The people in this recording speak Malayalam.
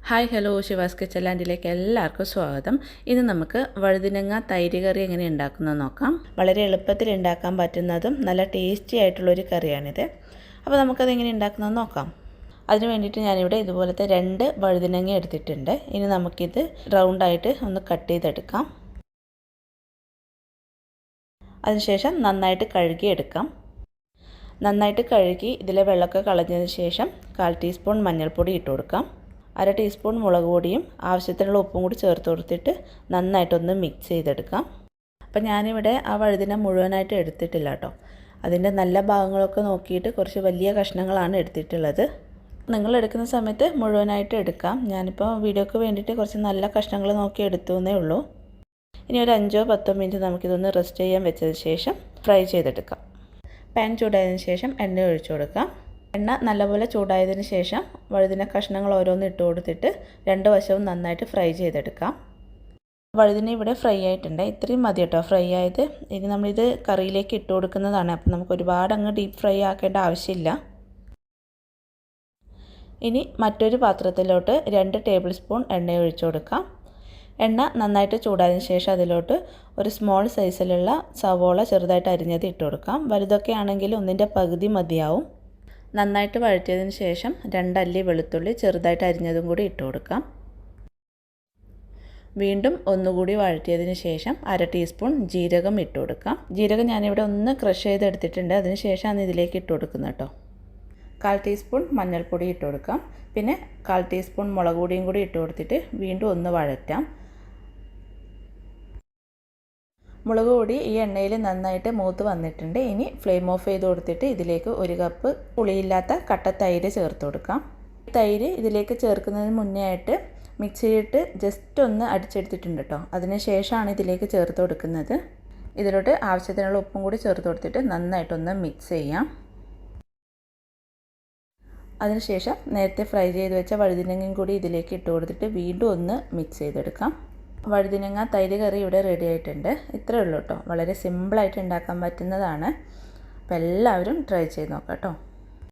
ഹായ് ഹലോ ശിവാസ് കിച്ചൻ ലാൻഡിലേക്ക് എല്ലാവർക്കും സ്വാഗതം. ഇന്ന് നമുക്ക് വഴുതിനങ്ങ തൈര് കറി എങ്ങനെ ഉണ്ടാക്കുന്നത് നോക്കാം. വളരെ എളുപ്പത്തിൽ ഉണ്ടാക്കാൻ പറ്റുന്നതും നല്ല ടേസ്റ്റി ആയിട്ടുള്ളൊരു കറിയാണിത്. അപ്പോൾ നമുക്കത് എങ്ങനെ ഉണ്ടാക്കുന്നത് നോക്കാം. അതിന് വേണ്ടിയിട്ട് ഞാനിവിടെ ഇതുപോലത്തെ 2 വഴുതിനങ്ങ എടുത്തിട്ടുണ്ട്. ഇനി നമുക്കിത് റൗണ്ടായിട്ട് ഒന്ന് കട്ട് ചെയ്തെടുക്കാം. അതിനുശേഷം നന്നായിട്ട് കഴുകിയെടുക്കാം. നന്നായിട്ട് കഴുകി ഇതിലെ വെള്ളമൊക്കെ കളഞ്ഞതിന് ശേഷം 1/4 ടീസ്പൂൺ മഞ്ഞൾപ്പൊടി ഇട്ട് കൊടുക്കാം. 1/2 ടീസ്പൂൺ മുളക് പൊടിയും ആവശ്യത്തിനുള്ള ഉപ്പും കൂടി ചേർത്ത് കൊടുത്തിട്ട് നന്നായിട്ടൊന്ന് മിക്സ് ചെയ്തെടുക്കാം. അപ്പോൾ ഞാനിവിടെ ആ വഴുതിന മുഴുവനായിട്ട് എടുത്തിട്ടില്ല കേട്ടോ. അതിൻ്റെ നല്ല ഭാഗങ്ങളൊക്കെ നോക്കിയിട്ട് കുറച്ച് വലിയ കഷ്ണങ്ങളാണ് എടുത്തിട്ടുള്ളത്. നിങ്ങൾ എടുക്കുന്ന സമയത്ത് മുഴുവനായിട്ട് എടുക്കാം. ഞാനിപ്പോൾ വീഡിയോക്ക് വേണ്ടിയിട്ട് കുറച്ച് നല്ല കഷ്ണങ്ങൾ നോക്കി എടുത്തു എന്നേ ഉള്ളൂ. ഇനി ഒരു 5-10 മിനിറ്റ് നമുക്കിതൊന്ന് റെസ്റ്റ് ചെയ്യാൻ വെച്ചതിന് ശേഷം ഫ്രൈ ചെയ്തെടുക്കാം. പാൻ ചൂടായതിന് ശേഷം എണ്ണ ഒഴിച്ചു കൊടുക്കാം. എണ്ണ നല്ലപോലെ ചൂടായതിന് ശേഷം വഴുതിന കഷ്ണങ്ങൾ ഓരോന്ന് ഇട്ട് കൊടുത്തിട്ട് 2 വശവും നന്നായിട്ട് ഫ്രൈ ചെയ്തെടുക്കാം. വഴുതിന ഇവിടെ ഫ്രൈ ആയിട്ടുണ്ട്. ഇത്രയും മതി കേട്ടോ ഫ്രൈ ആയത്. ഇനി നമ്മളിത് കറിയിലേക്ക് ഇട്ട് കൊടുക്കുന്നതാണ്. അപ്പം നമുക്ക് ഒരുപാട് അങ്ങ് ഡീപ്പ് ഫ്രൈ ആക്കേണ്ട ആവശ്യമില്ല. ഇനി മറ്റൊരു പാത്രത്തിലോട്ട് 2 ടേബിൾ സ്പൂൺ എണ്ണ ഒഴിച്ചു കൊടുക്കാം. എണ്ണ നന്നായിട്ട് ചൂടായതിന് ശേഷം അതിലോട്ട് ഒരു സ്മോൾ സൈസിലുള്ള സവോള ചെറുതായിട്ട് അരിഞ്ഞത് ഇട്ട് കൊടുക്കാം. വലുതൊക്കെ ആണെങ്കിൽ 1/2 പകുതി മതിയാവും. നന്നായിട്ട് വഴറ്റിയതിന് ശേഷം 2 അല്ലി വെളുത്തുള്ളി ചെറുതായിട്ട് അരിഞ്ഞതും കൂടി ഇട്ട് കൊടുക്കാം. വീണ്ടും ഒന്നുകൂടി വഴറ്റിയതിന് ശേഷം 1/2 ടീസ്പൂൺ ജീരകം ഇട്ട് കൊടുക്കാം. ജീരകം ഞാനിവിടെ ഒന്ന് ക്രഷ് ചെയ്തെടുത്തിട്ടുണ്ട്. അതിന് ശേഷമാണ് ഇതിലേക്ക് ഇട്ട് കൊടുക്കുന്നത് കേട്ടോ. 1/4 ടീസ്പൂൺ മഞ്ഞൾപ്പൊടി ഇട്ട് കൊടുക്കാം. പിന്നെ 1/4 ടീസ്പൂൺ മുളക് പൊടിയും കൂടി ഇട്ട് കൊടുത്തിട്ട് വീണ്ടും ഒന്ന് വഴറ്റാം. മുളക് പൊടി ഈ എണ്ണയിൽ നന്നായിട്ട് മൂത്ത് വന്നിട്ടുണ്ട്. ഇനി ഫ്ലെയിം ഓഫ് ചെയ്ത് കൊടുത്തിട്ട് ഇതിലേക്ക് 1 കപ്പ് പുളിയില്ലാത്ത കട്ട തൈര് ചേർത്ത് കൊടുക്കാം. തൈര് ഇതിലേക്ക് ചേർക്കുന്നതിന് മുന്നേ ആയിട്ട് മിക്സിയിലിട്ട് ജസ്റ്റ് ഒന്ന് അടിച്ചെടുത്തിട്ടുണ്ട് കേട്ടോ. അതിന് ശേഷമാണ് ഇതിലേക്ക് ചേർത്ത് കൊടുക്കുന്നത്. ഇതിലോട്ട് ആവശ്യത്തിനുള്ള ഉപ്പും കൂടി ചേർത്ത് കൊടുത്തിട്ട് നന്നായിട്ടൊന്ന് മിക്സ് ചെയ്യാം. അതിനുശേഷം നേരത്തെ ഫ്രൈ ചെയ്ത് വെച്ച വഴുതിനങ്ങയും കൂടി ഇതിലേക്ക് ഇട്ട് കൊടുത്തിട്ട് വീണ്ടും ഒന്ന് മിക്സ് ചെയ്തെടുക്കാം. വഴുതിനങ്ങ തൈര് കറി ഇവിടെ റെഡി ആയിട്ടുണ്ട്. ഇത്രയേ ഉള്ളൂ കേട്ടോ. വളരെ സിമ്പിളായിട്ട് ഉണ്ടാക്കാൻ പറ്റുന്നതാണ്. അപ്പോൾ എല്ലാവരും ട്രൈ ചെയ്ത് നോക്കാം കേട്ടോ.